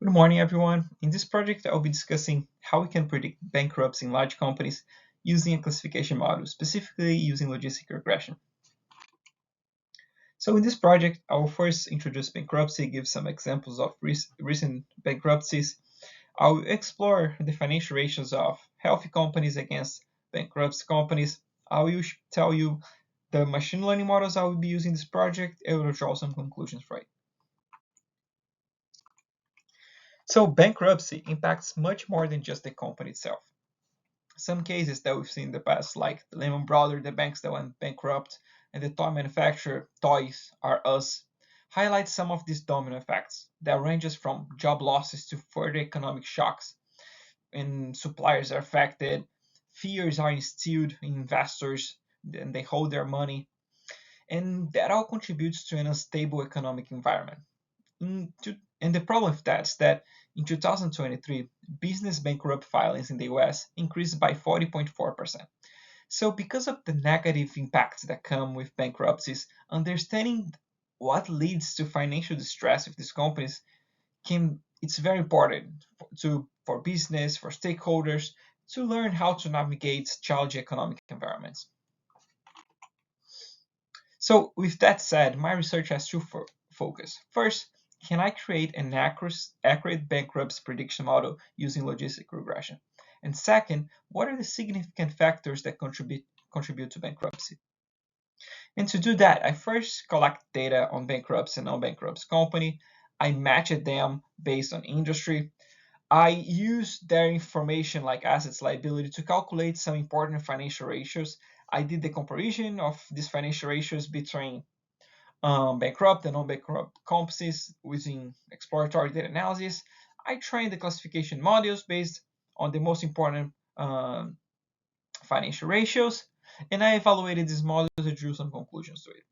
Good morning, everyone. In this project, I'll be discussing how we can predict bankruptcy in large companies using a classification model, specifically using logistic regression. So in this project, I will first introduce bankruptcy, give some examples of recent bankruptcies. I'll explore the financial ratios of healthy companies against bankruptcy companies. I will tell you the machine learning models I will be using in this project, and will draw some conclusions for it. So bankruptcy impacts much more than just the company itself. Some cases that we've seen in the past, like the Lehman Brothers, the banks that went bankrupt, and the toy manufacturer Toys R Us, highlight some of these domino effects that ranges from job losses to further economic shocks, and suppliers are affected, fears are instilled in investors, and they hold their money, and that all contributes to an unstable economic environment. And the problem with that is that in 2023, business bankrupt filings in the US increased by 40.4%. So, because of the negative impacts that come with bankruptcies, understanding what leads to financial distress with these companies it's very important for business, for stakeholders, to learn how to navigate challenging economic environments. So, with that said, my research has two focus. First, can I create an accurate bankruptcy prediction model using logistic regression? And second, what are the significant factors that contribute to bankruptcy? And to do that, I first collect data on bankruptcy and non-bankruptcy company. I matched them based on industry. I use their information like assets liability to calculate some important financial ratios. I did the comparison of these financial ratios between bankrupt and non-bankrupt companies using exploratory data analysis. I trained the classification modules based on the most important financial ratios, and I evaluated these models and drew some conclusions to it.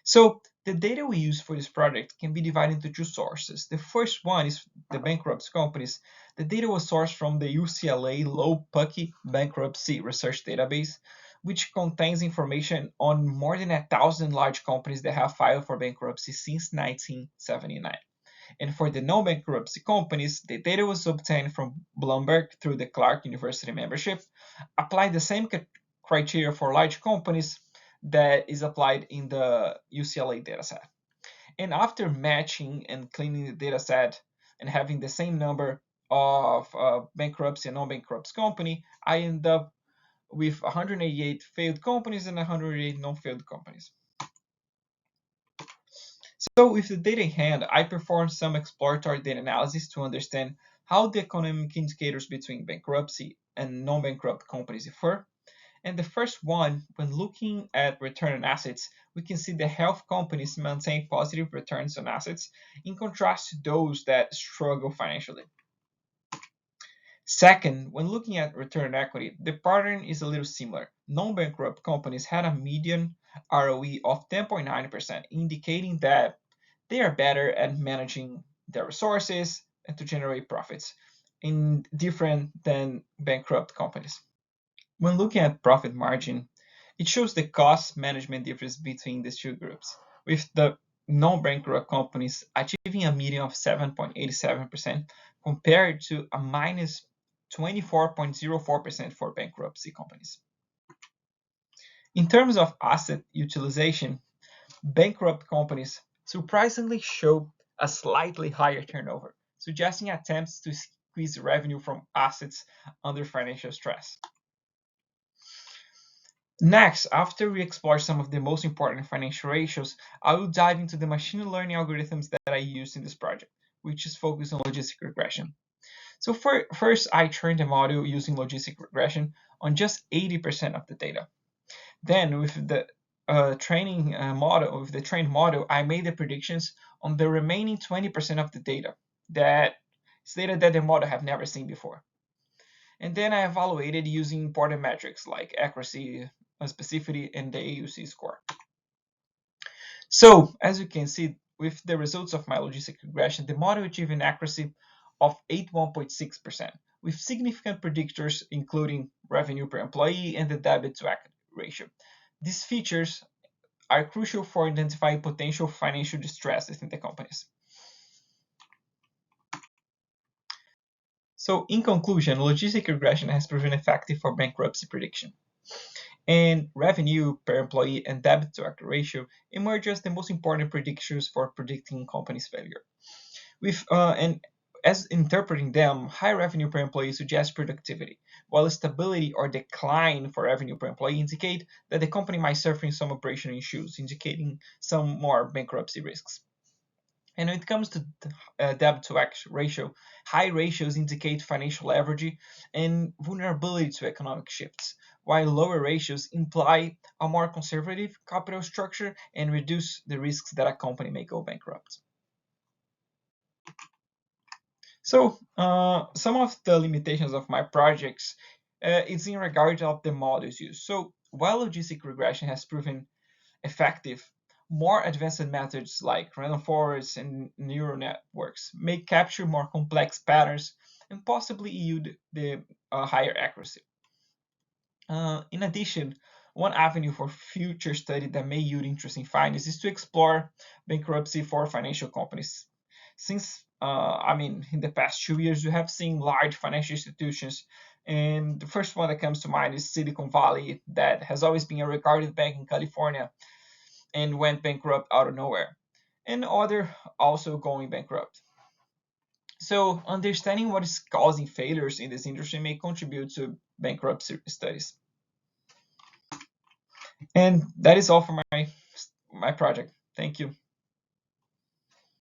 So the data we use for this project can be divided into two sources. The first one is the bankrupt companies. The data was sourced from the UCLA Low Puckey Bankruptcy Research Database, which contains information on more than 1,000 large companies that have filed for bankruptcy since 1979. And for the non-bankruptcy companies, the data was obtained from Bloomberg through the Clark University membership, applied the same criteria for large companies that is applied in the UCLA dataset. And after matching and cleaning the dataset and having the same number of bankruptcy and non-bankruptcy company, I end up with 188 failed companies and 108 non-failed companies. So with the data in hand, I performed some exploratory data analysis to understand how the economic indicators between bankruptcy and non-bankrupt companies differ. And the first one, when looking at return on assets, we can see the health companies maintain positive returns on assets in contrast to those that struggle financially. Second, when looking at return on equity, the pattern is a little similar. Non-bankrupt companies had a median ROE of 10.9%, indicating that they are better at managing their resources and to generate profits, in different than bankrupt companies. When looking at profit margin, it shows the cost management difference between these two groups, with the non-bankrupt companies achieving a median of 7.87% compared to a minus 24.04% for bankruptcy companies. In terms of asset utilization, bankrupt companies surprisingly show a slightly higher turnover, suggesting attempts to squeeze revenue from assets under financial stress. Next, after we explore some of the most important financial ratios, I will dive into the machine learning algorithms that I used in this project, which is focused on logistic regression. So first, I trained a model using logistic regression on just 80% of the data. Then, with the trained model, I made the predictions on the remaining 20% of the data that is data that the model have never seen before. And then I evaluated using important metrics like accuracy, specificity, and the AUC score. So, as you can see, with the results of my logistic regression, the model achieved an accuracy of 81.6%, with significant predictors including revenue per employee and the debit to equity ratio. These features are crucial for identifying potential financial distress within the companies. So in conclusion, logistic regression has proven effective for bankruptcy prediction. And revenue per employee and debt to equity ratio emerge as the most important predictors for predicting companies' failure. And as interpreting them, high revenue per employee suggests productivity, while stability or decline for revenue per employee indicate that the company might suffer in some operational issues, indicating some more bankruptcy risks. And when it comes to debt to equity ratio, high ratios indicate financial leverage and vulnerability to economic shifts, while lower ratios imply a more conservative capital structure and reduce the risks that a company may go bankrupt. So, some of the limitations of my projects is in regard of the models used. So, while logistic regression has proven effective, more advanced methods like random forests and neural networks may capture more complex patterns and possibly yield the higher accuracy. In addition, one avenue for future study that may yield interesting findings is to explore bankruptcy for financial companies. Since, in the past 2 years, we have seen large financial institutions, and the first one that comes to mind is Silicon Valley, that has always been a regarded bank in California and went bankrupt out of nowhere, and other also going bankrupt. So, understanding what is causing failures in this industry may contribute to bankruptcy studies. And that is all for my project. Thank you.